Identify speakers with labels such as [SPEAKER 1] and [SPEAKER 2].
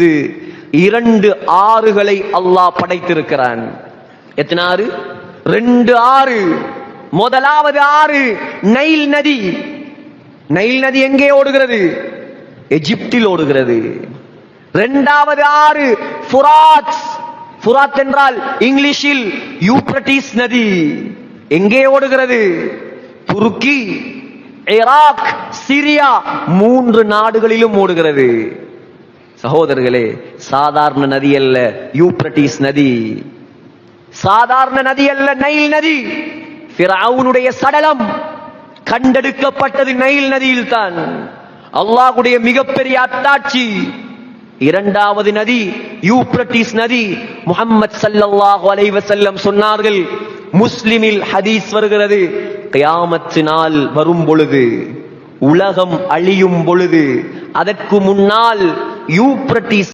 [SPEAKER 1] 2 ஆறுகளை அல்லாஹ் படைத்திருக்கிறான். எத்தனை ஆறு? 2 ஆறு. முதலாவது ஆறு நைல் நதி. நைல் நதி எங்கே ஓடுகிறது? எகிப்தில் ஓடுகிறது. 2வது ஆறு ஃபுராத். ஃபுராத் என்றால் இங்கிலீஷில் யூப்ரட்டிஸ் நதி. எங்கே ஓடுகிறது? துருக்கி, ஈராக், சிரியா 3 நாடுகளிலும் ஓடுகிறது. சகோதரர்களே, சாதாரண நதி அல்ல யூப்ரட்டிஸ் நதி. சாதாரண நதி அல்ல நைல் நதி. ஃபிரௌனுடைய சடலம் கண்டெடுக்கப்பட்டது நைல் நதியில் தான். அல்லாஹ்வுடைய மிகப்பெரிய அத்தாட்சி. 2வது நதி யூப்ரட்டிஸ் நதி. முஹம்மது ஸல்லல்லாஹு அலைஹி வஸல்லம் சொன்னார்கள், முஸ்லிமில் ஹதீஸ் வருகிறது, கியாமத் நாள் வரும் பொழுது, உலகம் அழியும் பொழுது, அதற்கு முன்னால் யூப்ரட்டிஸ்